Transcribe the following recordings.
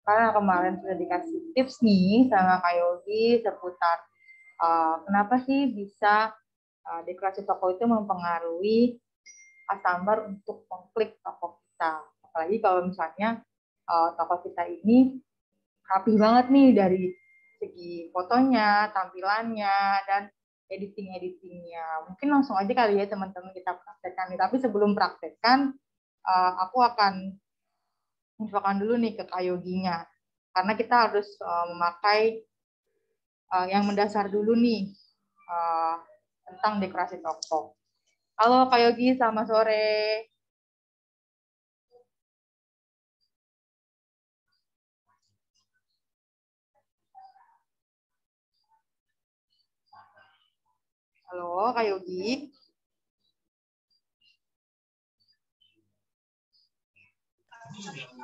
Karena kemarin sudah dikasih tips nih sama Kak Yogi seputar kenapa sih bisa dekorasi toko itu mempengaruhi customer untuk mengklik toko kita. Apalagi kalau misalnya toko kita ini rapi banget nih dari segi fotonya, tampilannya, dan editingnya. Mungkin langsung aja kali ya teman-teman kita praktekkan. Tapi sebelum praktekkan, aku akan infokan dulu nih ke Kak Yoginya. Karena kita harus memakai yang mendasar dulu nih tentang dekorasi toko. Halo Kak Yogi, selamat sore. Halo Kak Yogi.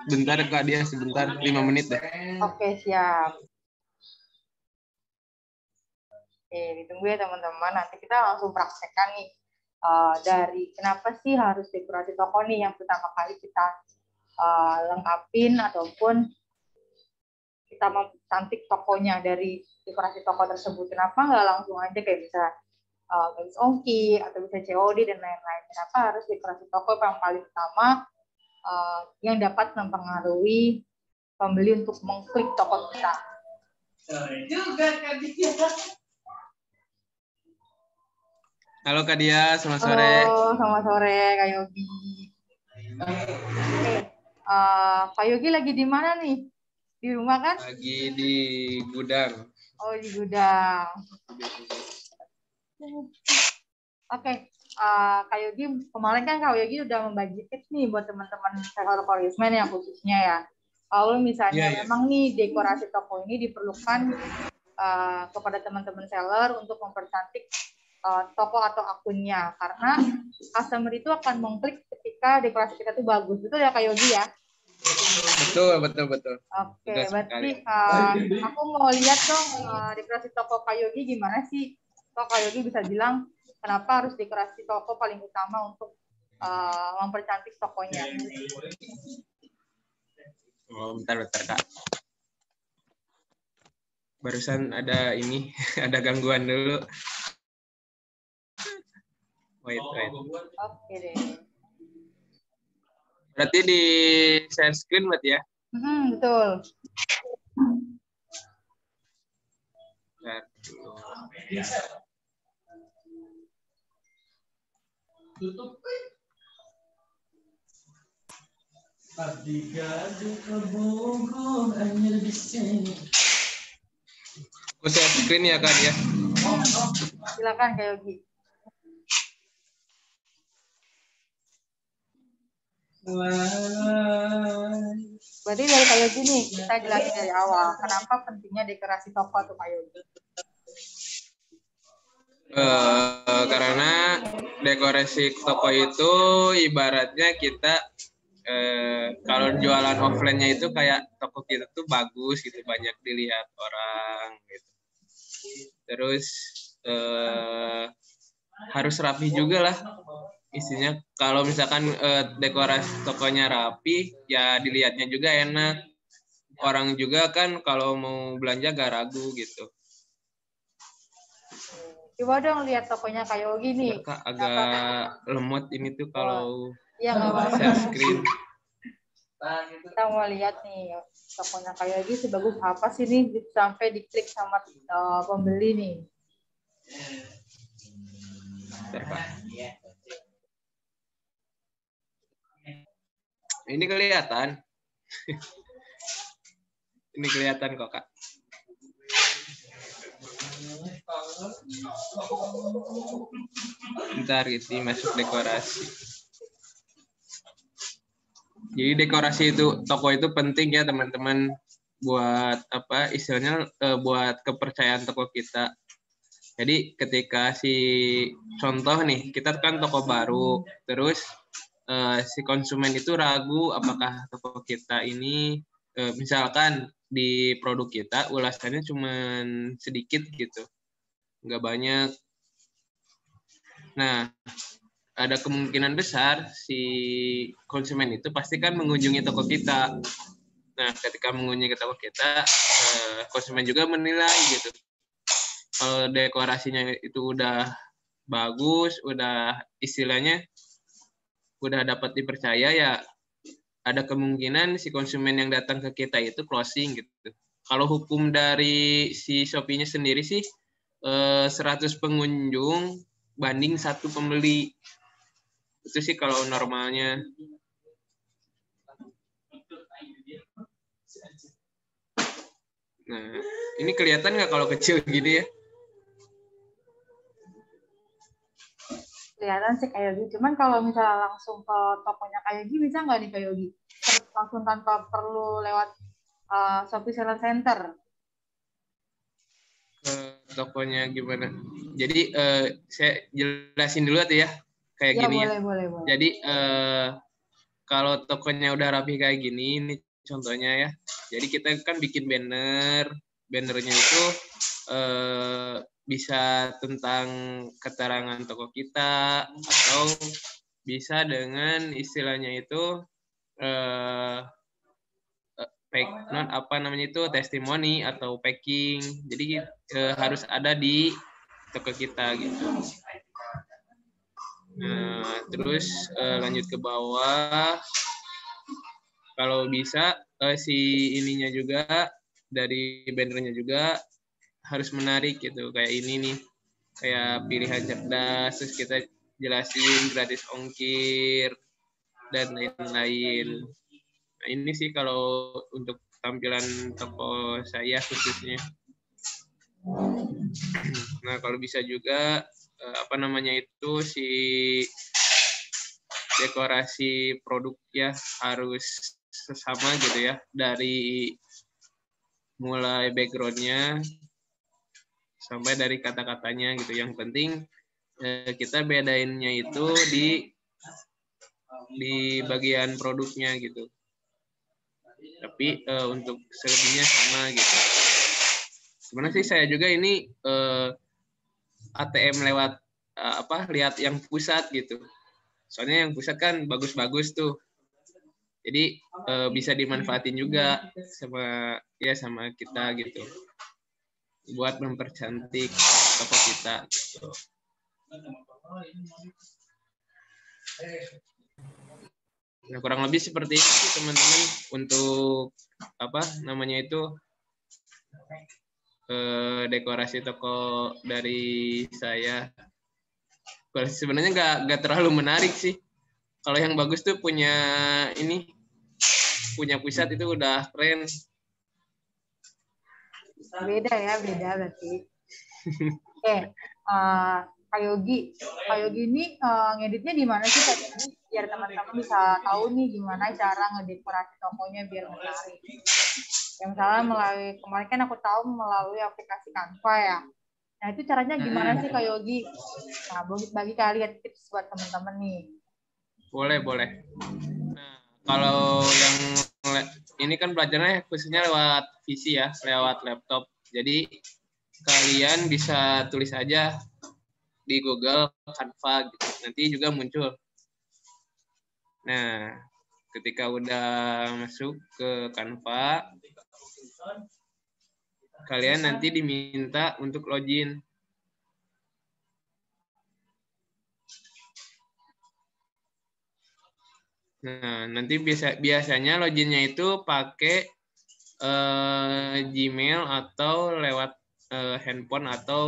Bentar Kak, dia sebentar, 5 menit deh. Oke, siap. Oke, ditunggu ya teman-teman. Nanti kita langsung praktekkan nih dari kenapa sih harus dekorasi toko nih yang pertama kali kita lengkapin ataupun kita memcantik tokonya dari dekorasi toko tersebut. Kenapa nggak langsung aja kayak bisa garis ongki atau bisa COD dan lain-lain. Kenapa harus dekorasi toko yang paling utama yang dapat mempengaruhi pembeli untuk mengklik toko kita. Juga Kak Dia. Halo Kak Dia, selamat sore. Halo, selamat sore Kak Yogi. Oke, Kak Yogi lagi di mana nih? Di rumah kan? Lagi di gudang. Oh, di gudang. Oke, Kak Yogi, kemarin kan Kak Yogi udah membagi tips nih buat teman-teman seller policeman yang khususnya ya. Kalau misalnya memang nih dekorasi toko ini diperlukan kepada teman-teman seller untuk mempercantik toko atau akunnya, karena customer itu akan mengklik ketika dekorasi kita tuh bagus. Betul ya Kak Yogi ya? Betul. Oke, berarti aku mau lihat dong dekorasi toko Kak Yogi gimana sih? Kok Kak Yogi bisa bilang kenapa harus dekorasi toko paling utama untuk mempercantik tokonya? Oh, bentar Kak. Barusan ada ini, ada gangguan dulu. Wait. Oke deh. Berarti di share screen berarti ya? Betul. Tutup. Aku share screen ya Kak ya? Silakan Kak Yogi. Berarti dari Kak Yogi nih, kita jelasin dari awal. Kenapa pentingnya dekorasi toko tuh Kak Yogi? Karena dekorasi toko itu ibaratnya kita kalau jualan offline-nya itu kayak toko kita tuh bagus gitu, banyak dilihat orang gitu. Terus harus rapi juga lah. Isinya kalau misalkan dekorasi tokonya rapi, ya dilihatnya juga enak. Orang juga kan kalau mau belanja gak ragu gitu. Coba dong lihat tokonya Kak Yogi nih. Kak, agak lemot ini tuh kalau share screen. Kita mau lihat nih tokonya Kak Yogi sebagus apa sih nih sampai diklik sama pembeli nih. Ini kelihatan. Ini kelihatan kok Kak. Bentar gitu masuk dekorasi. Jadi dekorasi itu toko itu penting ya teman-teman, buat apa istilahnya buat kepercayaan toko kita. Jadi ketika contoh nih, kita kan toko baru, terus si konsumen itu ragu apakah toko kita ini misalkan di produk kita ulasannya cuma sedikit gitu, nggak banyak. Nah, ada kemungkinan besar si konsumen itu pasti kan mengunjungi toko kita. Nah, ketika mengunjungi ke toko kita, konsumen juga menilai gitu. Kalau dekorasinya itu udah bagus, udah istilahnya udah dapat dipercaya, ya ada kemungkinan si konsumen yang datang ke kita itu closing gitu. Kalau hukum dari si Shopee-nya sendiri sih 100 pengunjung banding 1 pembeli. Itu sih kalau normalnya. Nah, ini kelihatan nggak kalau kecil gini ya? Kelihatan sih kayak gitu. Cuman kalau misalnya langsung ke tokonya kayak gini bisa nggak nih kayak Yogi? Langsung tanpa perlu lewat Shopee Seller Center. Ke tokonya gimana? Jadi saya jelasin dulu tuh ya, kayak Ya, gini boleh, ya. boleh, boleh. Jadi kalau tokonya udah rapi kayak gini, ini contohnya ya. Jadi kita kan bikin banner, bannernya itu bisa tentang keterangan toko kita atau bisa dengan istilahnya itu non apa namanya itu testimoni atau packing. Jadi harus ada di toko kita gitu. Nah, terus lanjut ke bawah. Kalau bisa si ininya juga dari bannernya juga harus menarik gitu. Kayak ini nih, kayak pilihan cerdas. Terus kita jelasin gratis ongkir dan lain-lain. Nah, ini sih kalau untuk tampilan toko saya khususnya. Nah, kalau bisa juga apa namanya itu si dekorasi produk ya harus sesama gitu ya, dari mulai backgroundnya sampai dari kata-katanya gitu. Yang penting kita bedainnya itu di bagian produknya gitu. Tapi untuk selebihnya sama gitu. Sebenarnya sih saya juga ini ATM lewat lihat yang pusat gitu. Soalnya yang pusat kan bagus-bagus tuh. Jadi bisa dimanfaatin juga sama kita gitu. Buat mempercantik toko kita gitu. Nah, kurang lebih seperti itu teman-teman untuk apa namanya itu dekorasi toko dari saya. Sebenarnya nggak terlalu menarik sih. Kalau yang bagus tuh punya pusat itu udah keren. Beda ya, beda berarti. Oke, Kak Yogi ini ngeditnya di mana sih Kak Yogi? Biar teman-teman bisa tahu nih gimana cara ngedekorasi tokonya biar menarik. Yang misalnya kemarin kan aku tahu melalui aplikasi Canva ya. Nah itu caranya gimana sih Kak Yogi? Nah bagi kalian tips buat teman-teman nih. Boleh. Nah, kalau yang ini kan belajarnya khususnya lewat PC ya, lewat laptop. Jadi kalian bisa tulis aja di Google Canva gitu. Nanti juga muncul. Nah, ketika udah masuk ke Canva, kalian nanti diminta untuk login. Nah, nanti biasanya loginnya itu pakai Gmail atau lewat handphone atau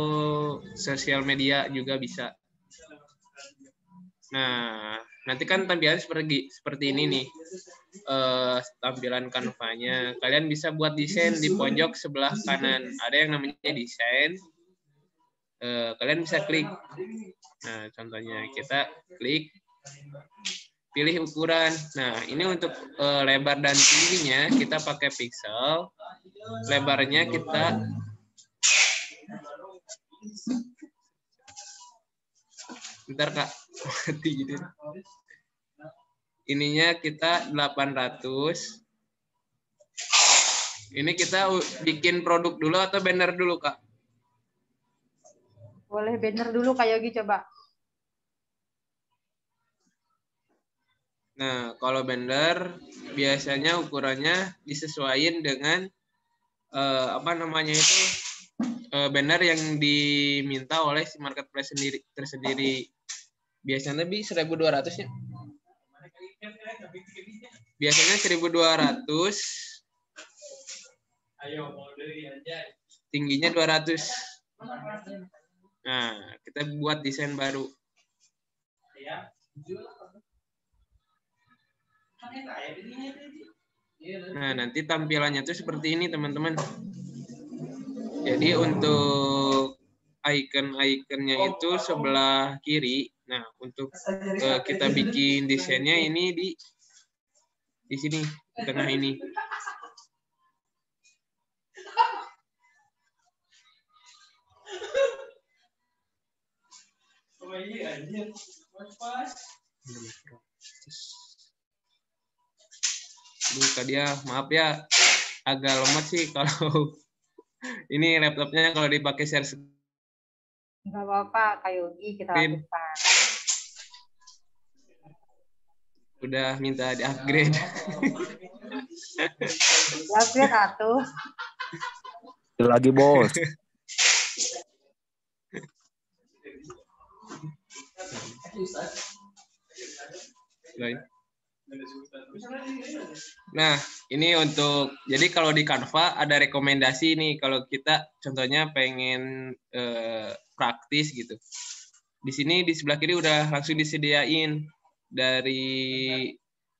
sosial media juga bisa. Nah, nanti kan tampilan seperti ini nih. Tampilan Canva-nya. Kalian bisa buat desain di pojok sebelah kanan. Ada yang namanya desain. Kalian bisa klik. Nah, contohnya kita klik, pilih ukuran. Nah, ini untuk lebar dan tingginya kita pakai pixel. Lebarnya kita bentar Kak, mati gitu. Ininya kita 800. Ini kita bikin produk dulu atau banner dulu Kak? Boleh banner dulu Kak Yogi coba. Nah, kalau banner biasanya ukurannya disesuaikan dengan apa namanya itu banner yang diminta oleh si marketplace tersendiri. Biasanya lebih 1.200 ya. Biasanya 1.200. Tingginya 200. Nah, kita buat desain baru. Nah, nanti tampilannya tuh seperti ini, teman-teman. Jadi untuk icon-iconnya itu sebelah kiri. Nah, untuk kita bikin desainnya ini di sini, di tengah ini. Tadi ya, maaf ya, agak lemot sih kalau ini laptopnya kalau dipakai share screen. Nggak apa-apa, Kak Yogi, kita lakukan. Udah minta di-upgrade. Upgrade atuh. Lagi, Bos. Nah, ini untuk, jadi kalau di Canva ada rekomendasi nih kalau kita contohnya pengen praktis gitu. Di sini di sebelah kiri udah langsung disediain dari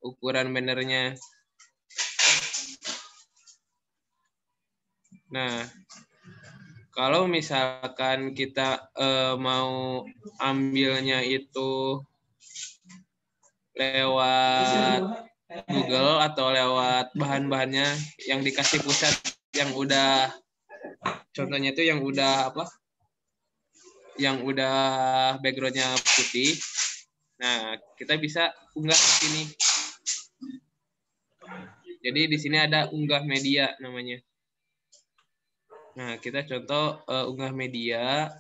ukuran bannernya. Nah, kalau misalkan kita mau ambilnya itu lewat Google atau lewat bahan-bahannya yang dikasih pusat yang udah, contohnya itu yang udah apa? Yang udah backgroundnya putih. Nah, kita bisa unggah ke sini. Jadi di sini ada unggah media namanya. Nah, kita contoh unggah media.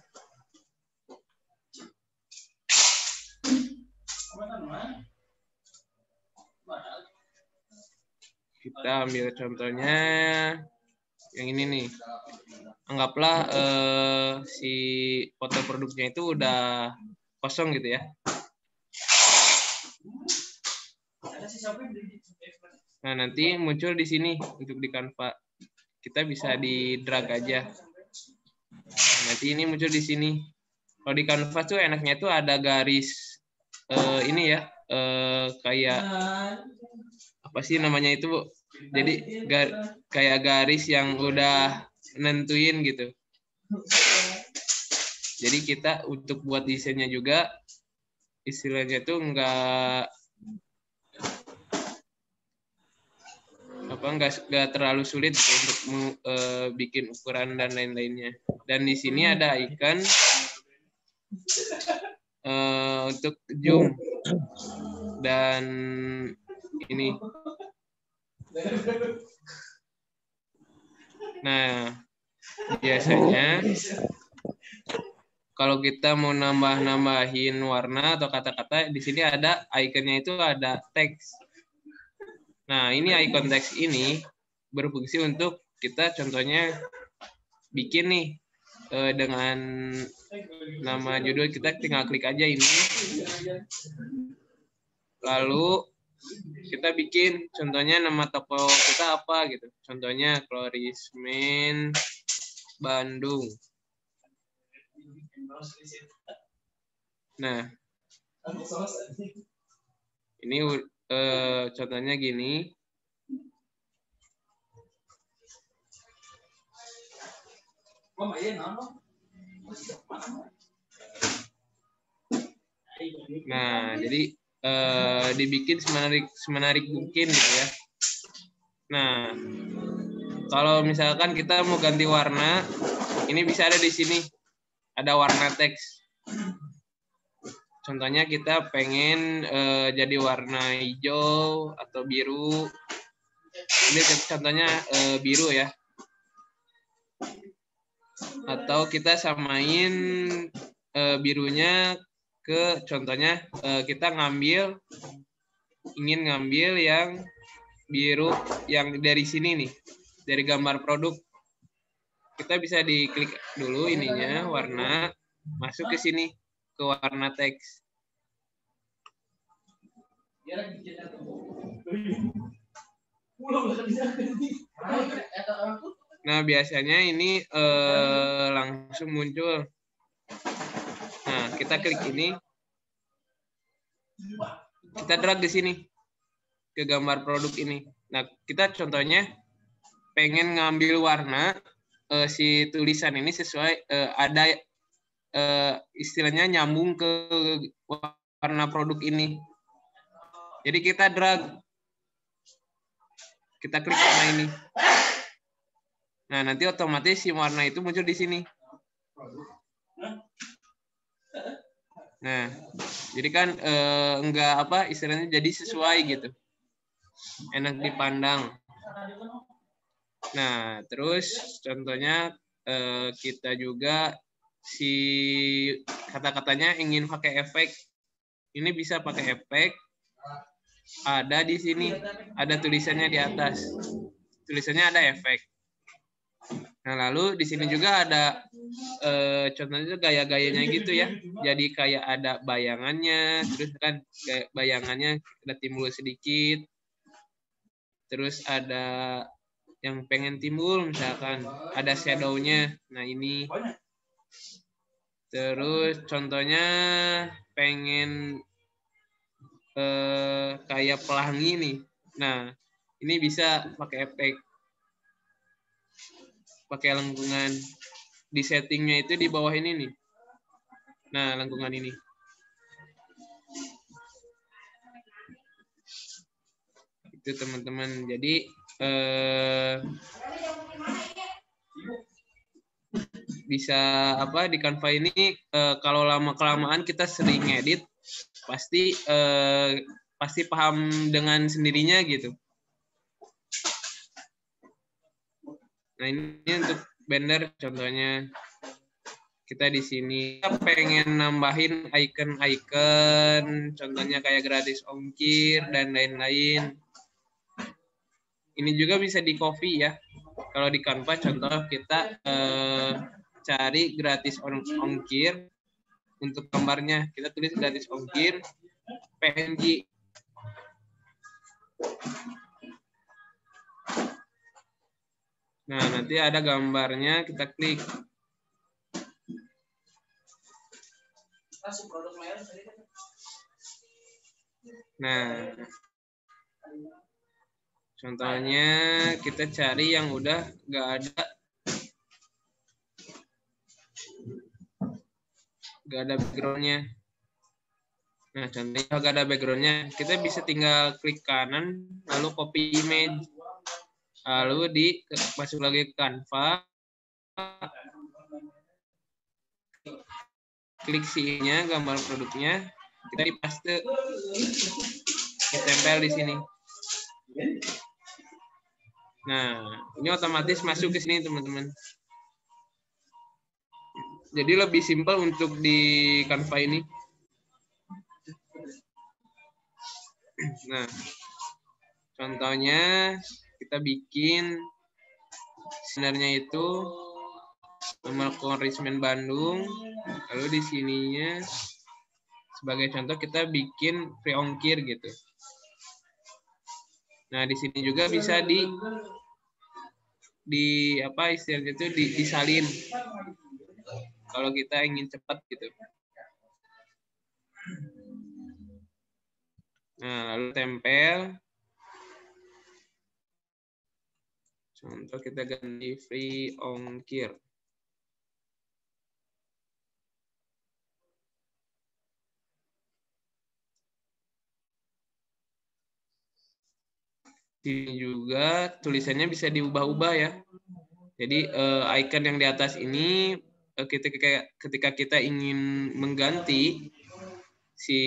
Kita ambil contohnya yang ini nih. Anggaplah si foto produknya itu udah kosong gitu ya. Nah, nanti muncul di sini untuk di Canva. Kita bisa di drag aja. Nah, nanti ini muncul di sini. Kalau di Canva tuh enaknya tuh ada garis ini ya, kayak apa sih namanya itu, Bu? Jadi kayak garis yang udah nentuin gitu. Jadi kita untuk buat desainnya juga istilahnya tuh nggak terlalu sulit untuk bikin ukuran dan lain-lainnya. Dan di sini ada icon untuk zoom dan ini. Nah, biasanya kalau kita mau nambahin warna atau kata-kata, di sini ada ikonnya itu ada teks. Nah, ini icon teks ini berfungsi untuk kita contohnya bikin nih dengan nama judul, kita tinggal klik aja ini. Lalu kita bikin contohnya nama toko kita apa gitu. Contohnya Florismin Bandung. Nah, ini contohnya gini. Nah, jadi dibikin semenarik mungkin gitu ya. Nah, kalau misalkan kita mau ganti warna, ini bisa ada di sini. Ada warna teks. Contohnya kita pengen jadi warna hijau atau biru. Ini contohnya biru ya. Atau kita samain birunya ke, contohnya kita ngambil ingin ngambil yang biru yang dari sini nih, dari gambar produk. Kita bisa diklik dulu ininya, warna, masuk ke sini, ke warna teks. Nah, biasanya ini langsung muncul. Nah, kita klik ini. Kita drag di sini ke gambar produk ini. Nah, kita contohnya pengen ngambil warna si tulisan ini sesuai ada istilahnya nyambung ke warna produk ini. Jadi kita drag. Kita klik warna ini. Nah, nanti otomatis si warna itu muncul di sini. Nah, jadi kan enggak apa istilahnya jadi sesuai gitu. Enak dipandang. Nah, terus contohnya kita juga si kata-katanya ingin pakai efek. Ini bisa pakai efek. Ada di sini, ada tulisannya di atas. Tulisannya ada efek. Nah, lalu di sini juga ada contohnya gaya-gayanya gitu ya. Jadi kayak ada bayangannya, terus kan bayangannya ada timbul sedikit. Terus ada yang pengen timbul misalkan ada shadow-nya. Nah, ini. Terus contohnya pengen kayak pelangi nih. Nah, ini bisa pakai efek. Pakai lengkungan. Di settingnya itu di bawah ini nih. Nah, lengkungan ini. Itu teman-teman. Jadi bisa apa di Canva ini kalau lama-kelamaan kita sering ngedit pasti paham dengan sendirinya gitu. Nah, ini untuk Blender contohnya. Kita di sini kita pengen nambahin icon-icon, contohnya kayak gratis ongkir dan lain-lain. Ini juga bisa di copy ya. Kalau di Canva contoh kita cari gratis ongkir untuk gambarnya. Kita tulis gratis ongkir PNG. Nah, nanti ada gambarnya, kita klik. Nah, contohnya kita cari yang udah nggak ada background-nya. Nah, contohnya nggak ada background-nya, kita bisa tinggal klik kanan, lalu copy image, lalu masuk lagi ke Canva, klik si-nya, gambar produknya, kita dipaste, kita tempel di sini. Nah, ini otomatis masuk ke sini teman-teman. Jadi lebih simpel untuk di Canva ini. Nah, contohnya kita bikin sebenarnya itu nomor konrismen Bandung, lalu di sininya sebagai contoh kita bikin free ongkir gitu. Nah, di sini juga bisa di apa istilahnya itu disalin kalau kita ingin cepat gitu. Nah, lalu tempel. Contoh kita ganti free ongkir. Ini juga tulisannya bisa diubah-ubah ya. Jadi icon yang di atas ini ketika kita ingin mengganti si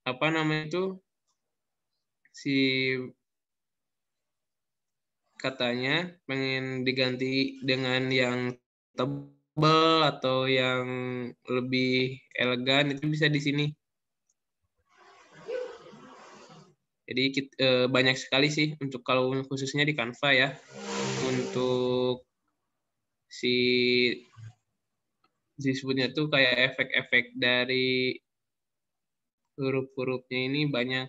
apa namanya itu si katanya pengen diganti dengan yang tebal atau yang lebih elegan, itu bisa di sini. Jadi banyak sekali sih untuk kalau khususnya di Canva ya, untuk si disebutnya tuh kayak efek-efek dari huruf-hurufnya ini banyak.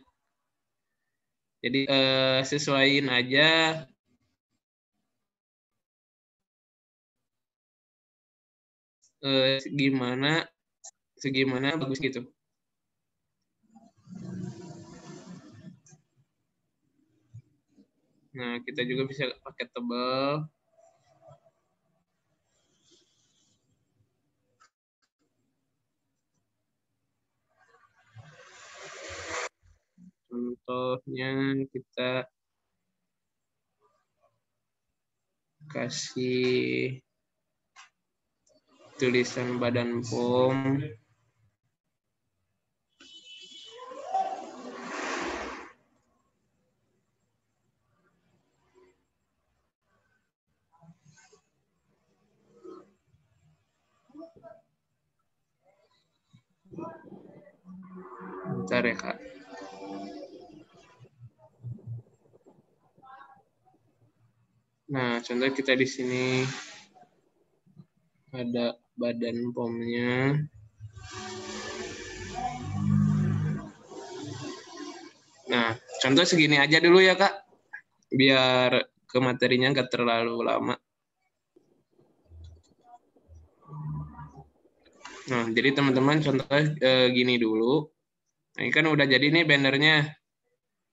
Jadi sesuaiin aja segimana bagus gitu. Nah, kita juga bisa pakai tebal. Contohnya kita kasih tulisan badan POM. Bentar ya, Kak. Nah, contoh kita di sini ada badan POM-nya. Nah, contoh segini aja dulu ya, Kak. Biar ke materinya nggak terlalu lama. Nah, jadi teman-teman contoh gini dulu. Nah, ini kan udah jadi nih bannernya.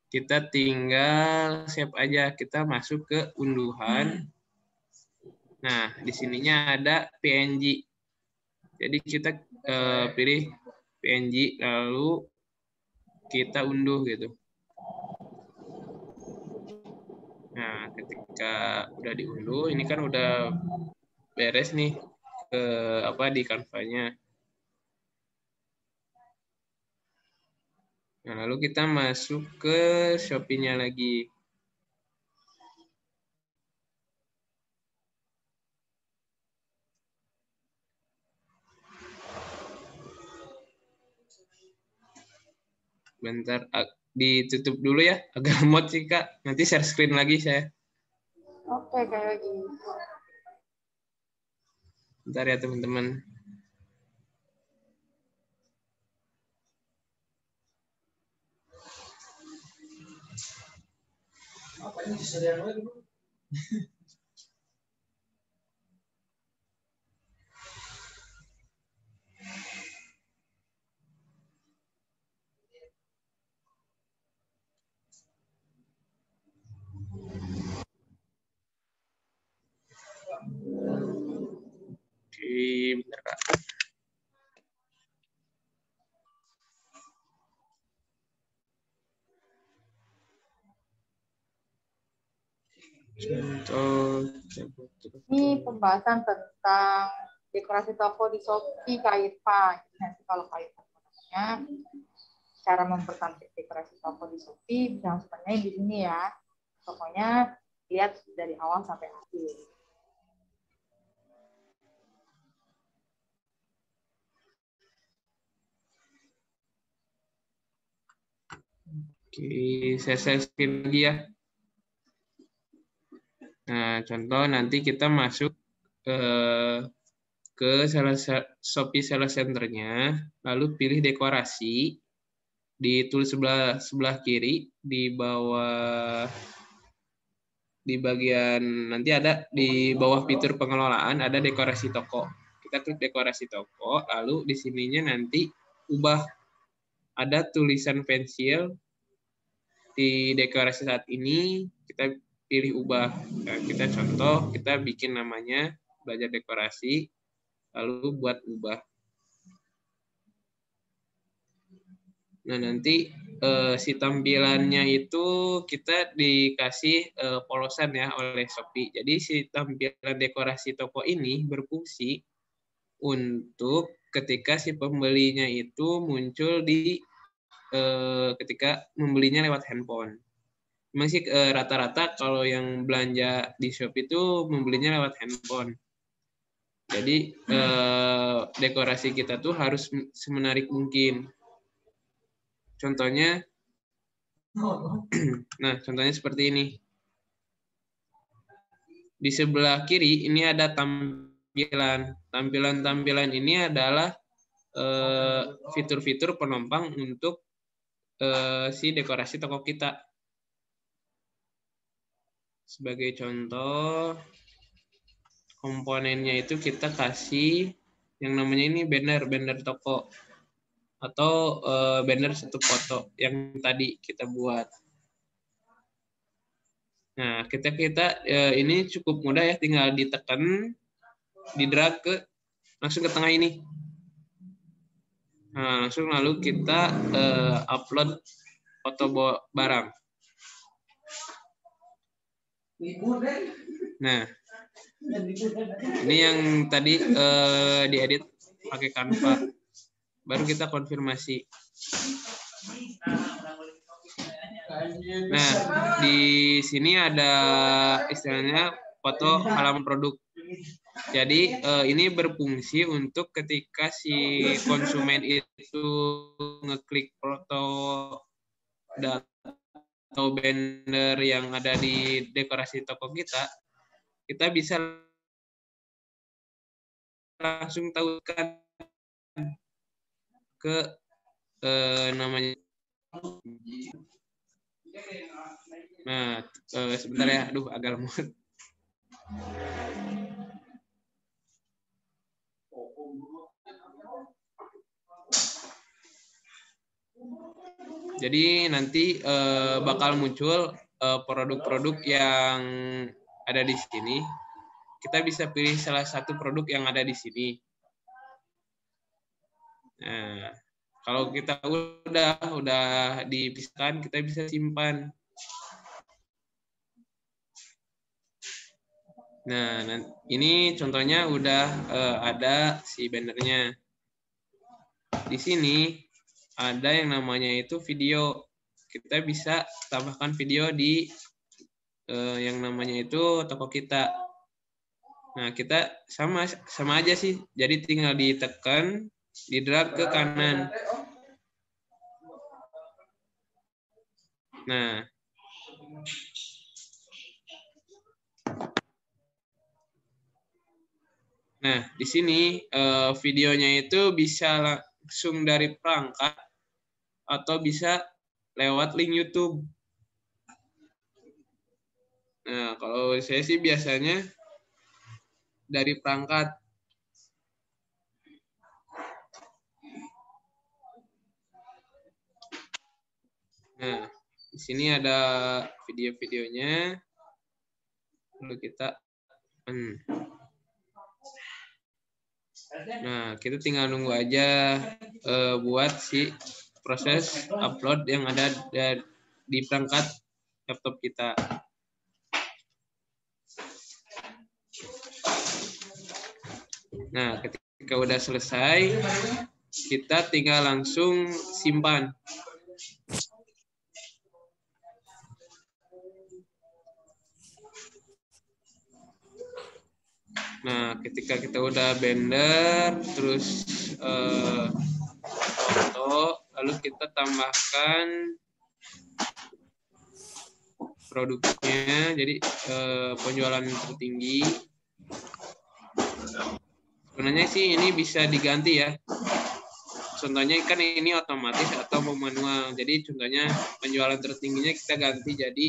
Kita tinggal save aja. Kita masuk ke unduhan. Nah, di sininya ada PNG. Jadi kita pilih PNG, lalu kita unduh gitu. Nah, ketika udah diunduh, ini kan udah beres nih di Canva-nya. Nah, lalu kita masuk ke Shopee-nya lagi. Bentar, ditutup dulu ya. Agak lemot sih, Kak. Nanti share screen lagi saya. Oke, kayak gini. Bentar ya, teman-teman. Apa ini disediakan lagi? Oke, bentar, Kak. Contoh. Ini pembahasan tentang dekorasi toko di Shopee Canva. Nanti kalau kalian punya cara mempercantik dekorasi toko di Shopee, bisa langsung tanyain di sini ya. Pokoknya lihat dari awal sampai akhir. Oke, saya share lagi ya. Nah, contoh nanti kita masuk ke Shopee Seller Center-nya, lalu pilih dekorasi, di tool sebelah kiri, di bawah, di bagian, nanti ada di bawah fitur pengelolaan, ada dekorasi toko. Kita klik dekorasi toko, lalu di sininya nanti ubah, ada tulisan pensil, di dekorasi saat ini, kita pilih ubah. Nah, kita contoh, kita bikin namanya belajar dekorasi, lalu buat ubah. Nah, nanti si tampilannya itu kita dikasih polosan ya oleh Shopee. Jadi si tampilan dekorasi toko ini berfungsi untuk ketika si pembelinya itu muncul di ketika membelinya lewat handphone. Memang sih rata-rata kalau yang belanja di Shopee itu membelinya lewat handphone. Jadi dekorasi kita tuh harus semenarik mungkin. Contohnya Nah, contohnya seperti ini. Di sebelah kiri ini ada tampilan. Tampilan-tampilan ini adalah fitur-fitur penopang untuk si dekorasi toko kita. Sebagai contoh, komponennya itu kita kasih yang namanya ini banner toko atau banner satu foto yang tadi kita buat. Nah, kita ini cukup mudah ya, tinggal ditekan, di-drag langsung ke tengah ini. Nah, langsung lalu kita upload foto barang. Nah, ini yang tadi diedit pakai Canva. Baru kita konfirmasi. Nah, di sini ada istilahnya foto halaman produk. Jadi ini berfungsi untuk ketika si konsumen itu ngeklik foto atau banner yang ada di dekorasi toko kita, kita bisa langsung tahu kan ke namanya. Nah, sebentar ya, aduh agak lemot. Jadi nanti bakal muncul produk-produk yang ada di sini. Kita bisa pilih salah satu produk yang ada di sini. Nah, kalau kita udah dipisahkan, kita bisa simpan. Nah, ini contohnya udah ada si bannernya. Di sini ada yang namanya itu video. Kita bisa tambahkan video di yang namanya itu toko kita. Nah, kita sama aja sih. Jadi tinggal ditekan, di-drag ke kanan. Nah, di sini videonya itu bisa langsung dari perangkat atau bisa lewat link YouTube. Nah, kalau saya sih biasanya dari perangkat. Nah, di sini ada video-videonya. Lalu kita Nah, kita tinggal nunggu aja buat si proses upload yang ada di perangkat laptop kita. Nah, ketika udah selesai, kita tinggal langsung simpan. Nah, ketika kita udah render, terus foto, lalu kita tambahkan produknya, jadi penjualan tertinggi. Sebenarnya sih ini bisa diganti ya. Contohnya kan ini otomatis atau manual. Jadi contohnya penjualan tertingginya kita ganti jadi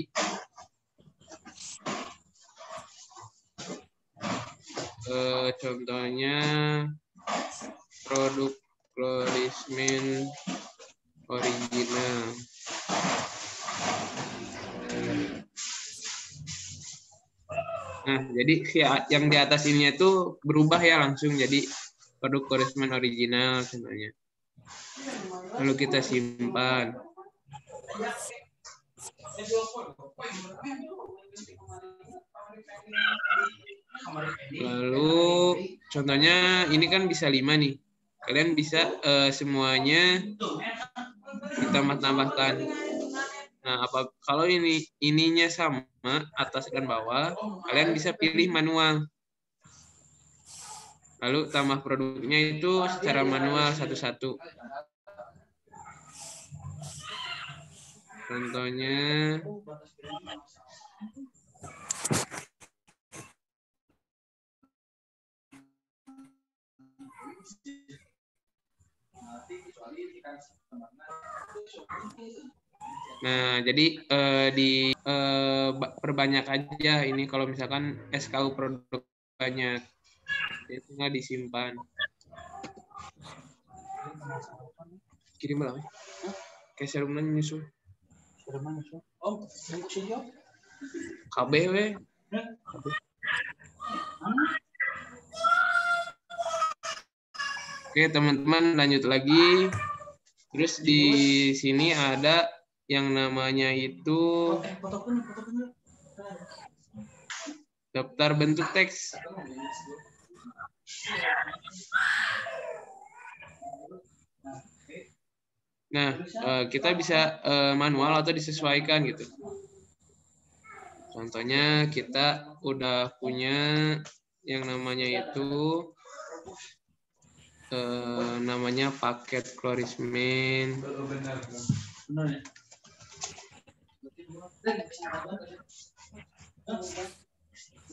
contohnya produk Florisman original. Nah, jadi yang di atas ini itu berubah ya langsung jadi produk Florisman original contohnya. Lalu kita simpan. Lalu contohnya ini kan bisa 5 nih. Kalian bisa semuanya ditambah-tambahkan. Nah, kalau ininya sama atas dan bawah, kalian bisa pilih manual. Lalu tambah produknya itu secara manual satu-satu. Contohnya nah, jadi perbanyak aja ini kalau misalkan SKU produk banyak, itu nggak disimpan. Kirim lah. Kayak serumnya nyusul. Oh, KB we. Oke, teman-teman lanjut lagi. Terus di sini ada yang namanya itu daftar bentuk teks. Nah, kita bisa manual atau disesuaikan gitu. Contohnya kita udah punya yang namanya itu namanya paket Chlorismen.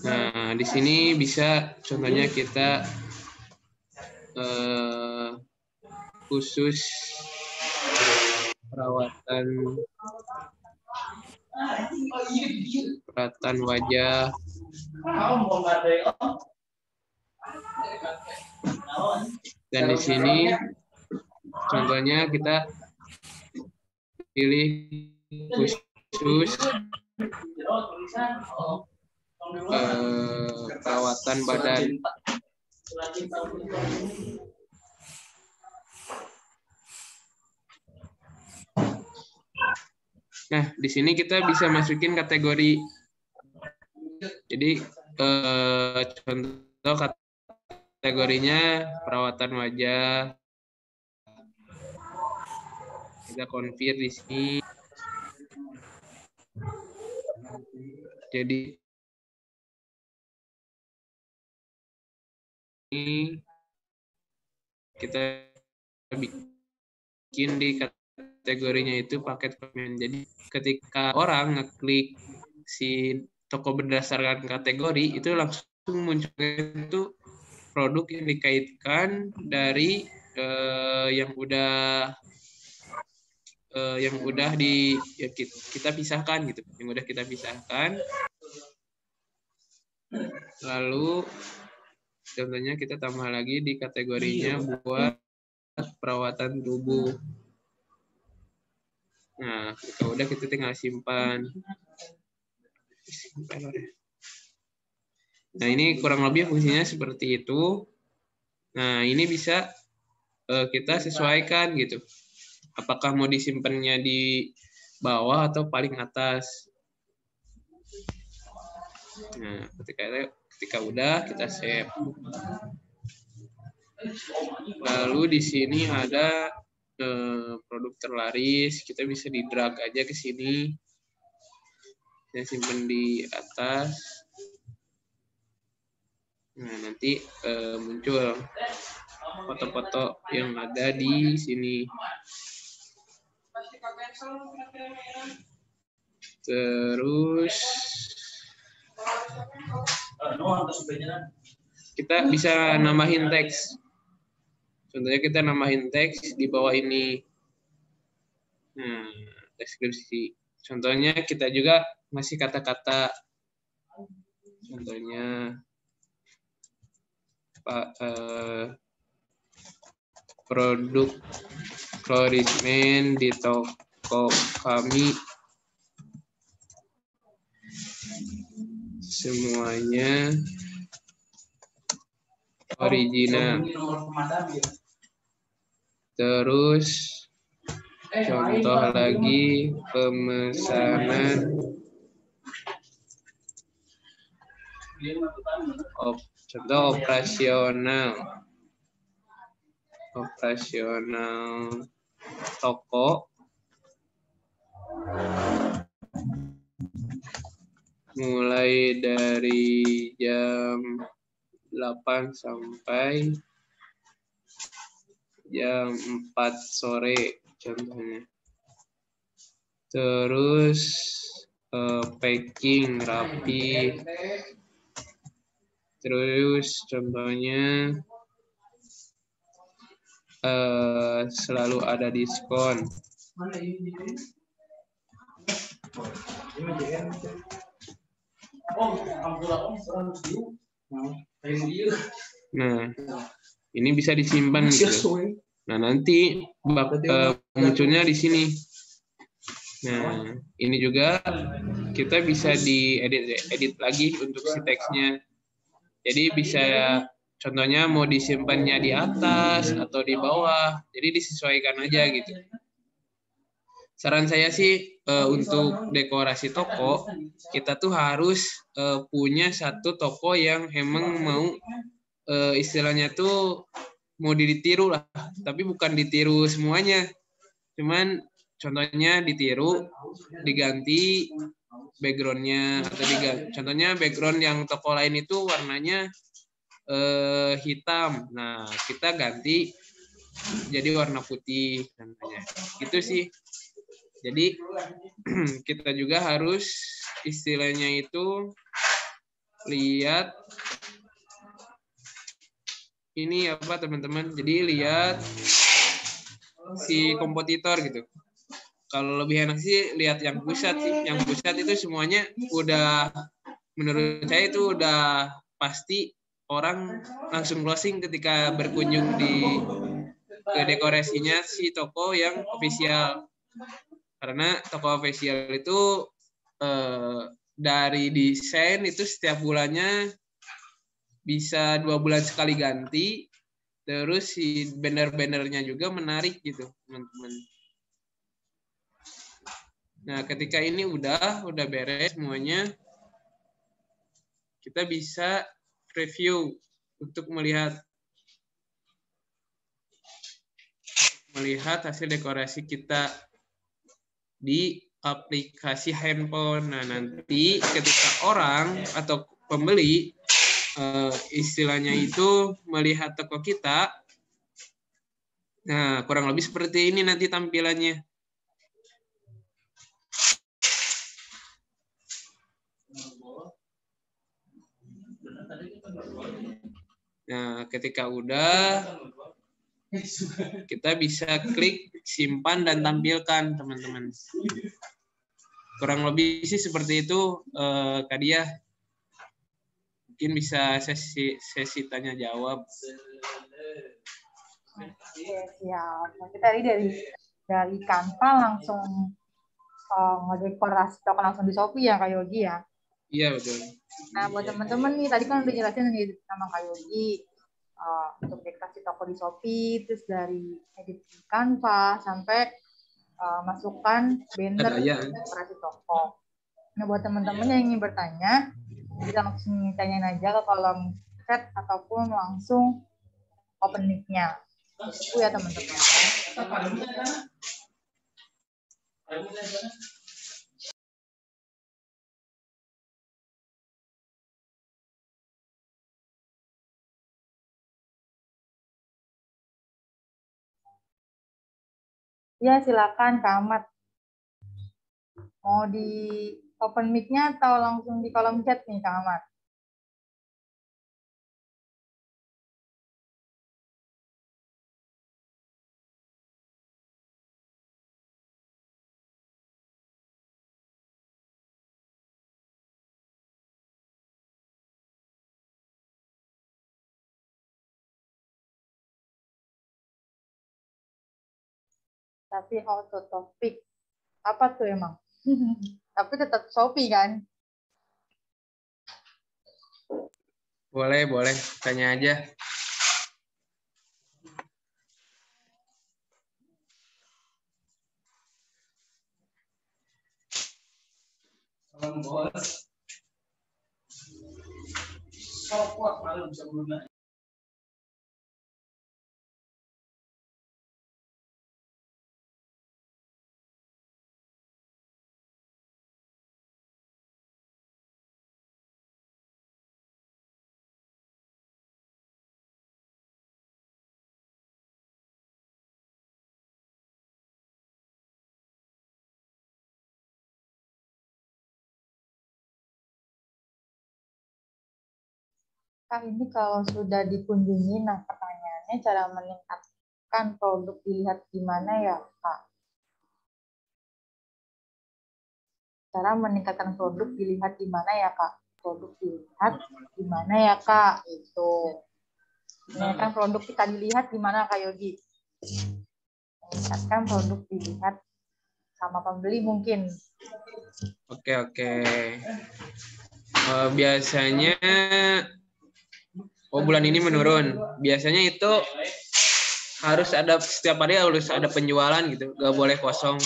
Nah, di sini bisa contohnya kita khusus perawatan wajah. Dan di sini contohnya kita pilih khusus perawatan badan. Nah, di sini kita bisa masukin kategori. Jadi contoh kategorinya perawatan wajah. Kita konfir di sini. Jadi ini kita bikin di kategorinya itu paket komen. Jadi ketika orang ngeklik si toko berdasarkan kategori, itu langsung muncul itu produk yang dikaitkan dari yang udah kita pisahkan gitu, yang udah kita pisahkan. Lalu contohnya kita tambah lagi di kategorinya buat perawatan tubuh. Nah, kalau udah kita tinggal simpan. Nah, ini kurang lebih fungsinya seperti itu. Nah, ini bisa kita sesuaikan gitu. Apakah mau disimpannya di bawah atau paling atas. Nah, ketika udah kita save. Lalu di sini ada produk terlaris, kita bisa di drag aja ke sini. Saya simpan di atas. Nah, nanti muncul foto-foto yang ada di sini. Terus kita bisa nambahin teks. Contohnya kita nambahin teks di bawah ini. Nah, deskripsi. Contohnya kita juga masih kata-kata. Contohnya produk Chlorismen di toko kami semuanya original. Terus contoh lagi pemesanan contoh operasional toko mulai dari jam 8 sampai jam 4 sore contohnya. Terus packing rapi. Terus contohnya selalu ada diskon. Nah, ini bisa disimpan gitu. Nah, nanti munculnya di sini. Nah, ini juga kita bisa diedit lagi untuk si teksnya. Jadi bisa contohnya mau disimpannya di atas atau di bawah. Jadi disesuaikan aja gitu. Saran saya sih untuk dekorasi toko, kita tuh harus punya satu toko yang emang mau istilahnya tuh mau ditiru lah, tapi bukan ditiru semuanya. Cuman contohnya ditiru, diganti backgroundnya atau contohnya background yang toko lain itu warnanya hitam. Nah, kita ganti jadi warna putih contohnya. Gitu sih. Jadi kita juga harus istilahnya itu lihat ini apa teman-teman. Jadi lihat si kompetitor gitu. Kalau lebih enak sih lihat yang pusat sih. Yang pusat itu semuanya udah menurut saya itu udah pasti orang langsung closing ketika berkunjung ke dekorasinya si toko yang official. Karena toko official itu dari desain itu setiap bulannya bisa 2 bulan sekali ganti. Terus si banner-bannernya juga menarik gitu, teman-teman. Nah, ketika ini udah beres semuanya, kita bisa review untuk melihat hasil dekorasi kita di aplikasi handphone. Nah, nanti ketika orang atau pembeli istilahnya itu melihat toko kita, nah kurang lebih seperti ini nanti tampilannya. Nah, ketika udah, kita bisa klik simpan dan tampilkan, teman-teman. Kurang lebih sih seperti itu, Kak Dia. Mungkin bisa sesi tanya jawab. Oke, siap. Nanti tadi dari Canva langsung ngedekorasi toko langsung di Shopee ya, Kak Yogi ya? Iya, betul. Nah, buat teman-teman nih, tadi kan udah jelasin nih sama Kak Yogi untuk dekorasi toko di Shopee, terus dari edit di Canva, sampai masukkan banner dekorasi toko. Nah, buat teman-teman yang ingin bertanya, bisa langsung tanyain aja ke kolom chat ataupun langsung open mic-nya. Itu ya, teman-teman. Ya, silakan Kak Ahmad. Mau di open mic-nya atau langsung di kolom chat nih Kak Ahmad? Tapi auto topik. Apa tuh emang? Tapi tetap Shopee kan? Boleh. Tanya aja. Salam bos. Kalau kuat malam bisa Kak, ini kalau sudah dikunjungi, nah pertanyaannya cara meningkatkan produk dilihat gimana ya, Kak? Cara meningkatkan produk dilihat gimana ya, Kak? Produk dilihat gimana ya, Kak? Itu. Meningkatkan produk kita dilihat gimana, Kak Yogi? Meningkatkan produk dilihat sama pembeli mungkin. Oke. Biasanya bulan ini menurun. Biasanya itu harus ada setiap hari harus ada penjualan gitu, gak boleh kosong.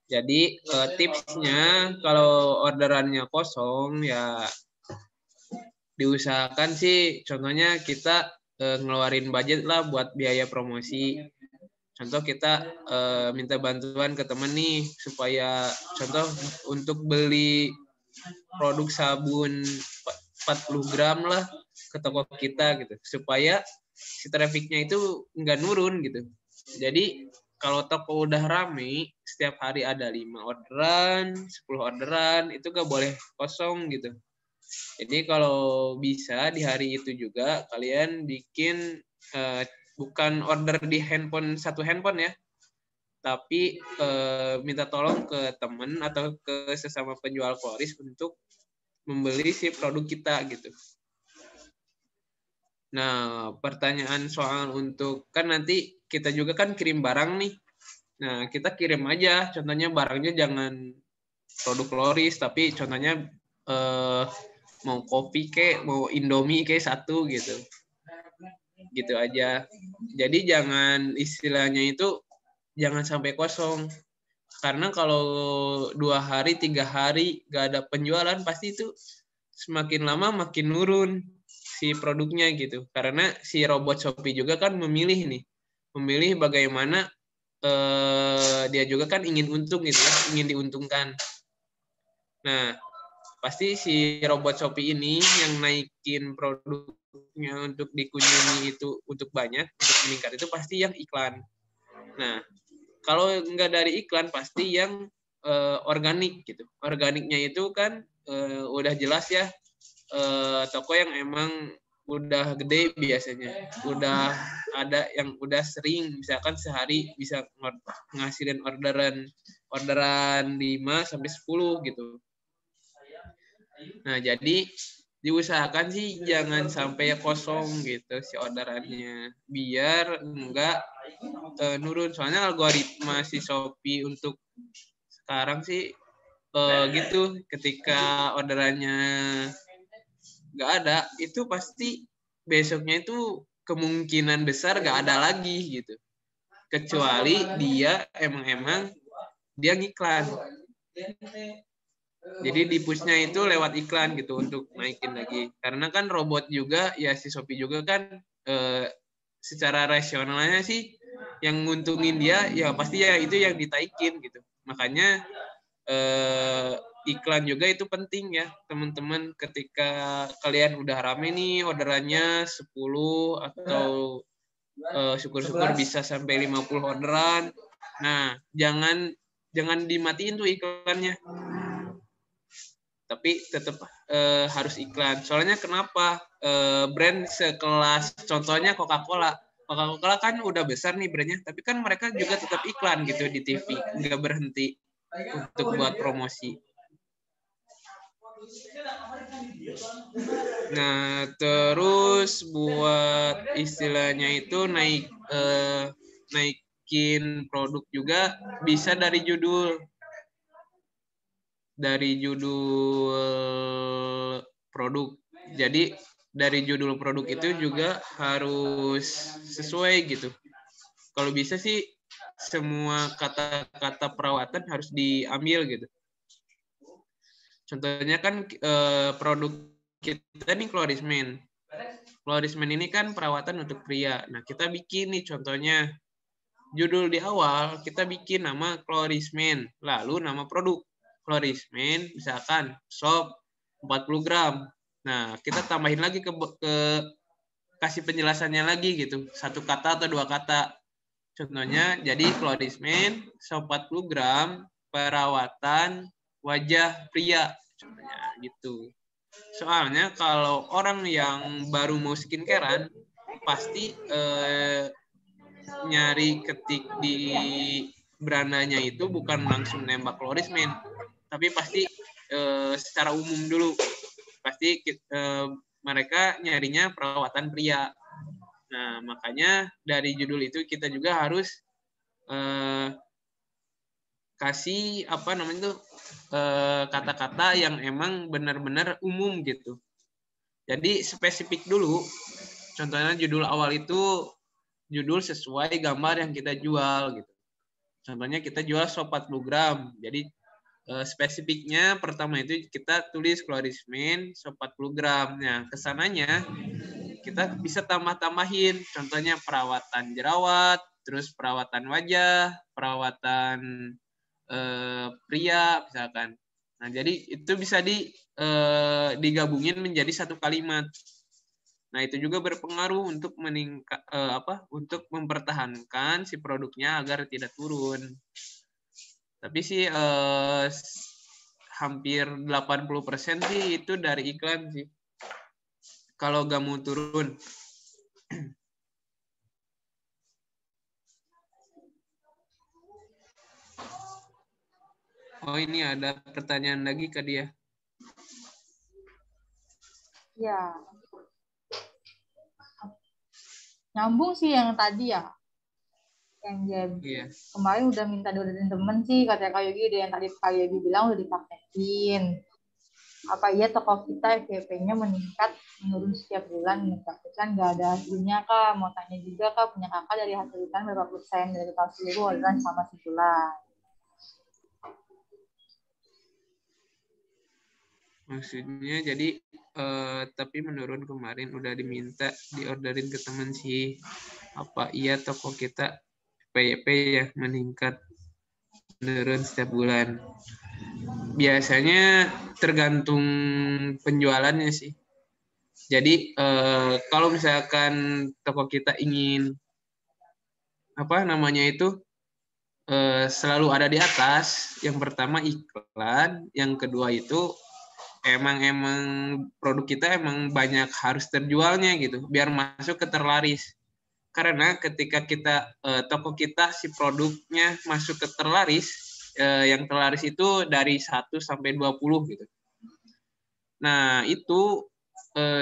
Jadi tipsnya kalau orderannya kosong ya diusahakan sih, contohnya kita ngeluarin budget lah buat biaya promosi. Contoh kita minta bantuan ke temen nih supaya contoh untuk beli produk sabun 40 gram lah ke toko kita gitu supaya si trafficnya itu nggak nurun gitu. Jadi kalau toko udah rame setiap hari ada 5 orderan 10 orderan itu nggak boleh kosong gitu. Jadi kalau bisa di hari itu juga kalian bikin bukan order di satu handphone ya, tapi minta tolong ke teman atau ke sesama penjual florist untuk membeli si produk kita gitu. Nah, pertanyaan soal untuk kan nanti kita juga kan kirim barang nih. Nah, kita kirim aja. Contohnya barangnya jangan produk florist, tapi contohnya mau kopi kek, mau Indomie kek satu gitu. Gitu aja. Jadi jangan istilahnya itu jangan sampai kosong. Karena kalau 2 hari, 3 hari gak ada penjualan, pasti itu semakin lama makin nurun si produknya gitu. Karena si robot Shopee juga kan memilih bagaimana dia juga kan ingin untung gitu ya, ingin diuntungkan. Nah, pasti si robot Shopee ini yang naikin produknya untuk dikunjungi itu untuk banyak, untuk meningkat itu pasti yang iklan. Nah, kalau nggak dari iklan pasti yang organik gitu. Organiknya itu kan udah jelas ya, toko yang emang udah gede biasanya, udah ada yang udah sering, misalkan sehari bisa ngasilin orderan 5 sampai 10 gitu. Nah, jadi diusahakan sih jangan sampai kosong gitu si orderannya, biar enggak nurun. Soalnya algoritma si Shopee untuk sekarang sih gitu, ketika orderannya nggak ada, itu pasti besoknya itu kemungkinan besar nggak ada lagi gitu. Kecuali dia emang dia ngiklan. Jadi di push-nya itu lewat iklan gitu untuk naikin lagi. Karena kan robot juga, ya si Shopee juga kan secara rasionalnya sih yang nguntungin dia ya pasti ya itu yang ditaikin gitu. Makanya iklan juga itu penting ya teman-teman, ketika kalian udah rame nih orderannya 10 atau syukur-syukur bisa sampai 50 orderan. Nah, jangan dimatiin tuh iklannya. Tapi tetap harus iklan. Soalnya kenapa? Brand sekelas contohnya Coca-Cola. Coca-Cola kan udah besar nih brandnya, tapi kan mereka juga tetap iklan gitu di TV, nggak berhenti untuk buat promosi. Nah, terus buat istilahnya itu naikin produk juga bisa dari judul. Produk. Jadi dari judul produk itu juga harus sesuai gitu. Kalau bisa sih semua kata-kata perawatan harus diambil gitu. Contohnya kan produk kita nih Clorismen. Clorismen ini kan perawatan untuk pria. Nah, kita bikin nih contohnya judul di awal kita bikin nama Clorismen, lalu nama produk Clorismen misalkan sop 40 gram. Nah, kita tambahin lagi ke kasih penjelasannya lagi gitu, satu kata atau dua kata. Contohnya jadi Clorismen sop 40 gram perawatan wajah pria contohnya gitu. Soalnya kalau orang yang baru mau skincarean pasti nyari ketik di brandanya itu bukan langsung nembak Loris men, tapi pasti secara umum dulu. Pasti mereka nyarinya perawatan pria. Nah, makanya dari judul itu kita juga harus kasih apa namanya tuh kata-kata yang emang benar-benar umum gitu. Jadi spesifik dulu. Contohnya judul awal itu judul sesuai gambar yang kita jual gitu. Contohnya kita jual sop 40 gram. Jadi spesifiknya pertama itu kita tulis Florismin sop 40 gram. Nah, kesananya kita bisa tambah-tambahin. Contohnya perawatan jerawat, terus perawatan wajah, perawatan pria misalkan. Nah, jadi itu bisa digabungin menjadi satu kalimat. Nah, itu juga berpengaruh untuk untuk mempertahankan si produknya agar tidak turun. Tapi sih hampir 80% sih itu dari iklan sih. Kalau nggak mau turun. Oh, ini ada pertanyaan lagi ke dia. Ya. Nyambung sih yang tadi ya. Yang dia kemarin udah minta dioderin temen sih, katanya Kak Yogi, yang tadi Kak Yogi bilang udah dipraktekin. Apa iya toko kita FYP-nya meningkat menurun setiap bulan? Tapi kan nggak ada hasilnya Kak. Mau tanya juga Kak, punya Kakak dari hasil iklan berapa persen dari total seluruh orderan sama sebulan? Maksudnya jadi tapi menurun kemarin udah diminta diorderin ke temen sih. Apa iya toko kita PYP ya meningkat menurun setiap bulan? Biasanya tergantung penjualannya sih. Jadi kalau misalkan toko kita ingin apa namanya itu selalu ada di atas, yang pertama iklan, yang kedua itu emang produk kita emang banyak harus terjualnya gitu biar masuk ke terlaris. Karena ketika kita toko kita si produknya masuk ke terlaris, yang terlaris itu dari 1 sampai 20 gitu. Nah, itu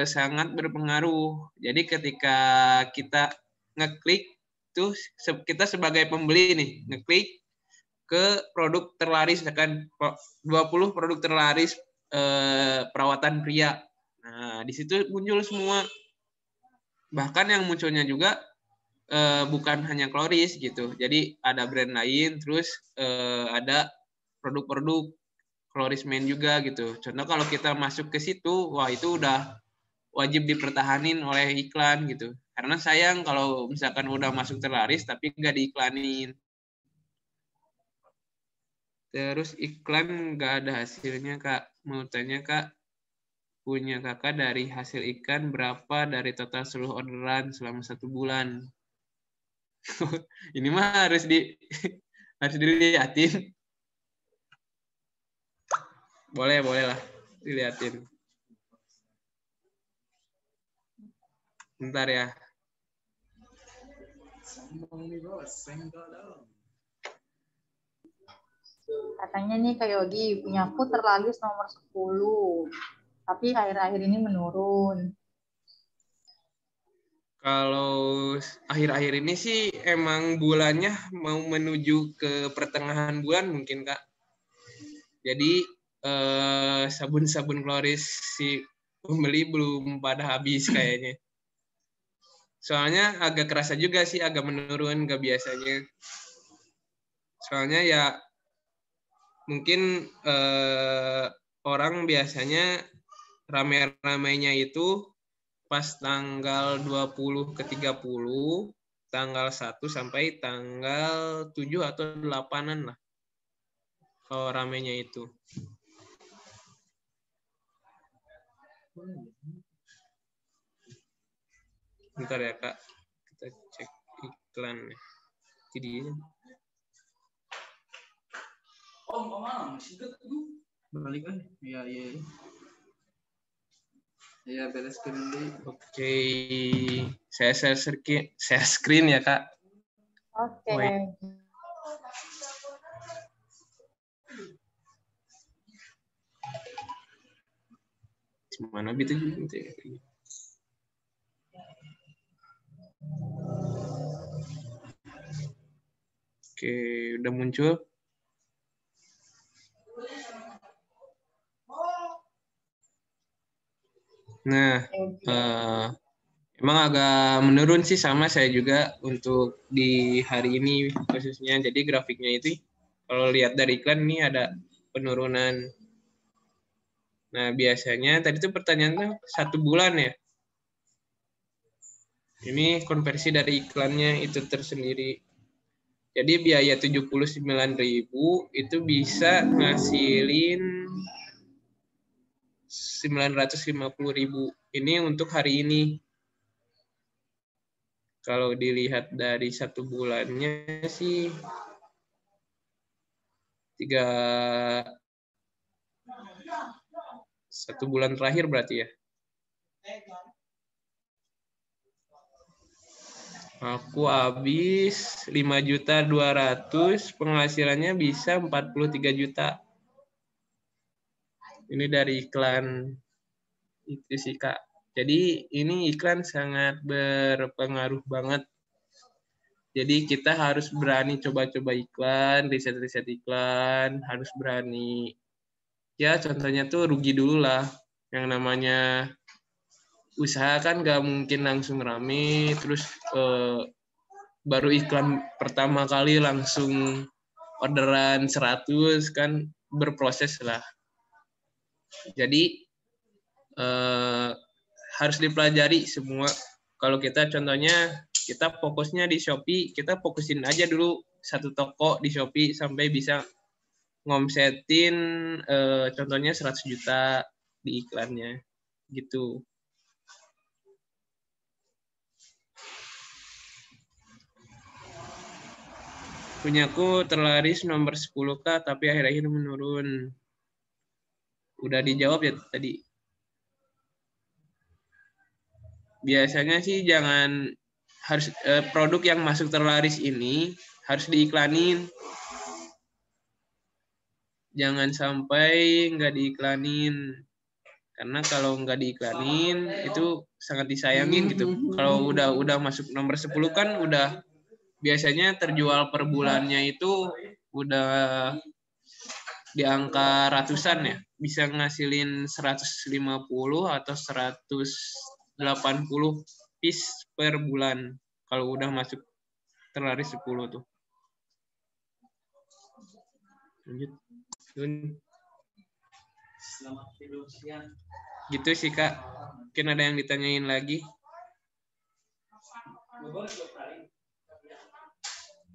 sangat berpengaruh. Jadi ketika kita ngeklik tuh kita sebagai pembeli nih ngeklik ke produk terlaris misalkan 20 produk terlaris perawatan pria. Nah, di situ muncul semua. Bahkan yang munculnya juga bukan hanya Kloris gitu. Jadi ada brand lain, terus ada produk-produk Kloris Men juga gitu. Contoh kalau kita masuk ke situ, wah itu udah wajib dipertahanin oleh iklan gitu. Karena sayang kalau misalkan udah masuk terlaris tapi nggak diiklanin. Terus iklan nggak ada hasilnya Kak. Mau tanya Kak, punya Kakak dari hasil ikan berapa dari total seluruh orderan selama 1 bulan? Ini mah harus dilihatin. Boleh lah dilihatin. Bentar ya. Katanya nih Kak Yogi, punya aku terlaris nomor 10. Tapi akhir-akhir ini menurun. Kalau akhir-akhir ini sih emang bulannya mau menuju ke pertengahan bulan mungkin Kak. Jadi sabun-sabun Kloris si pembeli belum pada habis kayaknya. Soalnya agak kerasa juga sih agak menurun gak biasanya. Soalnya ya mungkin orang biasanya rame-ramenya itu pas tanggal 20 ke 30, tanggal 1 sampai tanggal 7 atau 8-an lah. Kalau ramenya itu. Bentar ya Kak, kita cek iklan. Jadi Om, kemana? Masih balik kan? Iya. Iya, beres screen dulu. Oke. Saya share screen ya, Kak. Oke. Wait. Mana gitu juga ya. Oke, udah muncul. Nah, emang agak menurun sih, sama saya juga untuk di hari ini khususnya. Jadi grafiknya itu kalau lihat dari iklan ini ada penurunan. Nah, biasanya tadi itu pertanyaannya 1 bulan ya. Ini konversi dari iklannya itu tersendiri. Jadi biaya 79.000 itu bisa ngasilin 950.000. Ini untuk hari ini. Kalau dilihat dari 1 bulannya sih 1 bulan terakhir berarti ya. Aku habis 5.200.000, penghasilannya bisa 43 juta. Ini dari iklan itu sih, Kak. Jadi ini iklan sangat berpengaruh banget. Jadi kita harus berani coba-coba iklan, riset-riset iklan, harus berani. Ya contohnya tuh rugi dulu lah. Yang namanya usaha kan nggak mungkin langsung rame, terus baru iklan pertama kali langsung orderan 100 kan, berproses lah. Jadi harus dipelajari semua. Kalau kita contohnya kita fokusnya di Shopee, kita fokusin aja dulu 1 toko di Shopee sampai bisa ngomsetin contohnya 100 juta di iklannya gitu. Punyaku terlaris nomor 10K tapi akhir-akhir menurun. Udah dijawab ya tadi. Biasanya sih jangan harus produk yang masuk terlaris ini harus diiklanin. Jangan sampai nggak diiklanin. Karena kalau nggak diiklanin itu sangat disayangin gitu. Kalau udah masuk nomor 10 kan udah biasanya terjual per bulannya itu udah di angka ratusan ya. Bisa ngasilin 150 atau 180 piece per bulan kalau udah masuk terlaris 10 tuh. Lanjut. Selamat tidur siang. Gitu sih, Kak. Mungkin ada yang ditanyain lagi.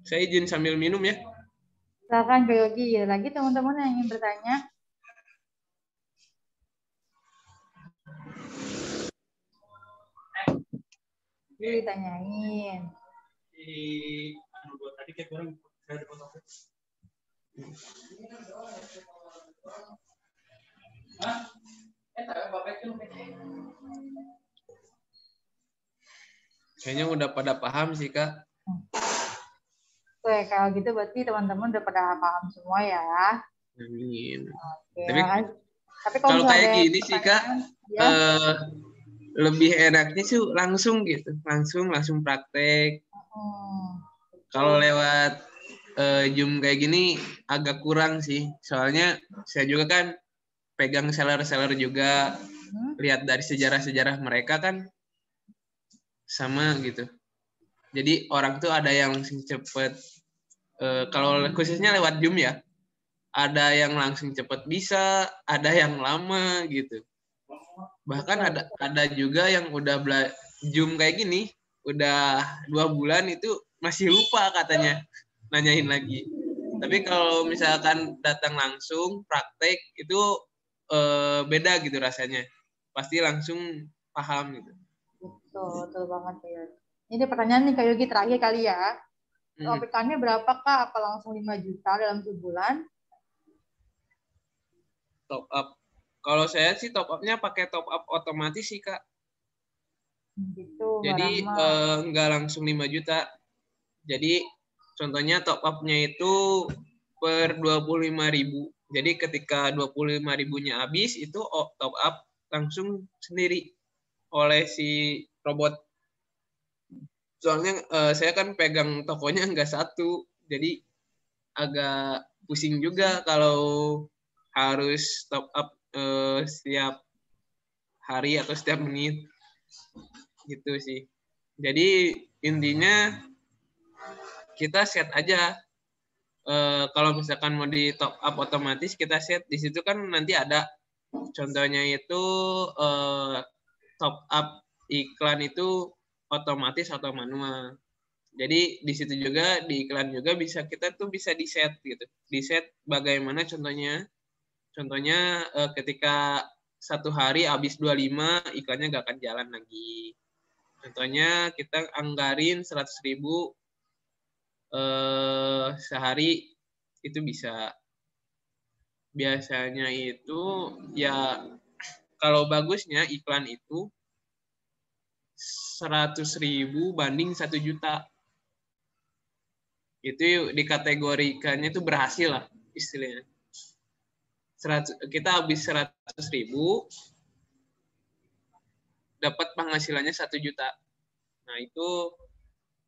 Saya izin sambil minum ya. Silakan Kak Yogi. Ada lagi teman-teman yang ingin bertanya? Ditanyain. Tadi kayak orang saya dipotong. Kayaknya udah pada paham sih, Kak. Oke, kalau gitu berarti teman-teman udah pada paham semua ya. Amin. Oke, tapi kalau kayak gini sih, Kak, ya? lebih enaknya sih langsung gitu, langsung praktek. Kalau lewat Zoom kayak gini agak kurang sih, soalnya saya juga kan pegang seller-seller juga, lihat dari sejarah-sejarah mereka kan sama gitu. Jadi orang tuh ada yang langsung cepet, kalau khususnya lewat Zoom ya, ada yang langsung cepet bisa, ada yang lama gitu. Bahkan ada juga yang udah Zoom kayak gini, udah 2 bulan itu masih lupa katanya, nanyain lagi. Tapi kalau misalkan datang langsung praktek itu beda gitu rasanya, pasti langsung paham gitu. Betul banget ya. Ini pertanyaan nih Kak Yogi terakhir kali ya. OPK-nya berapa Kak? Apa langsung 5 juta dalam sebulan? Top up Kalau saya sih top up-nya pakai top up otomatis sih, Kak. Gitu, Jadi Mbak nggak langsung 5 juta. Jadi contohnya top up-nya itu per 25.000. Jadi ketika 25 ribunya habis, itu top up langsung sendiri oleh si robot. Soalnya saya kan pegang tokonya nggak satu. Jadi agak pusing juga kalau harus top up setiap hari atau setiap menit. Gitu sih. Jadi intinya kita set aja. Kalau misalkan mau di top up otomatis, kita set di situ kan nanti ada contohnya itu top up iklan itu otomatis atau manual. Jadi di situ juga di iklan juga bisa kita tuh bisa di set gitu. Di set bagaimana contohnya? Contohnya ketika satu hari habis 25 iklannya nggak akan jalan lagi. Contohnya kita anggarin 100.000 sehari itu bisa. Biasanya itu ya kalau bagusnya iklan itu 100.000 banding 1 juta. Itu dikategorikannya itu berhasil lah istilahnya. Kita habis 100.000 dapat penghasilannya 1 juta. Nah itu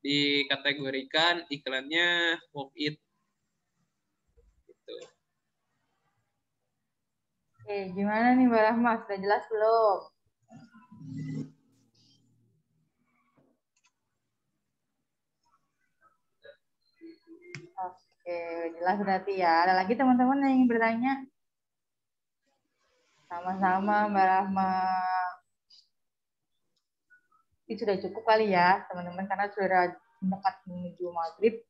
dikategorikan iklannya worth it. Gitu. Oke, gimana nih Mbak Rahma? Sudah jelas belum? Oke, jelas berarti ya. Ada lagi teman-teman yang ingin bertanya? Sama-sama Mbak Rahma. Ini sudah cukup kali ya teman-teman, karena sudah dekat menuju maghrib.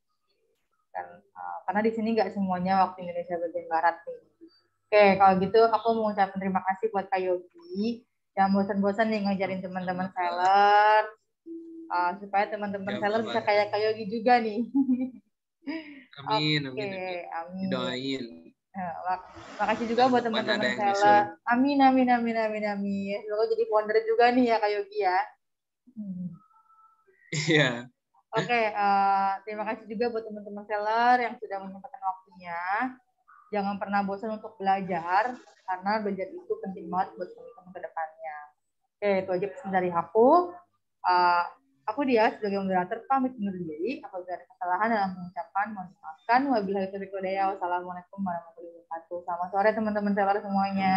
Dan, karena di sini nggak semuanya waktu Indonesia bagian Barat nih. Oke, kalau gitu aku mau ucapkan terima kasih buat Kak Yogi yang bosan-bosan nih ngajarin teman-teman seller, supaya teman-teman seller bisa kayak Kak Yogi juga nih. Amin, Oke, amin, amin. amin. Didoain. Makasih juga buat teman-teman seller. Amin, amin, amin, amin, amin. Semoga jadi founder juga nih ya Kak Yogi ya. Iya. Oke, terima kasih juga buat teman-teman seller yang sudah menyempatkan waktunya. Jangan pernah bosan untuk belajar, karena belajar itu penting banget buat teman-teman ke depannya. Oke, itu aja pesan dari aku. Aku dia sebagai moderator pamit undur diri. Apabila ada kesalahan dalam pengucapan, mohon dimaafkan. Wabillahi taufiq wal hidayah. Wassalamualaikum warahmatullahi wabarakatuh. Selamat sore teman-teman seller semuanya.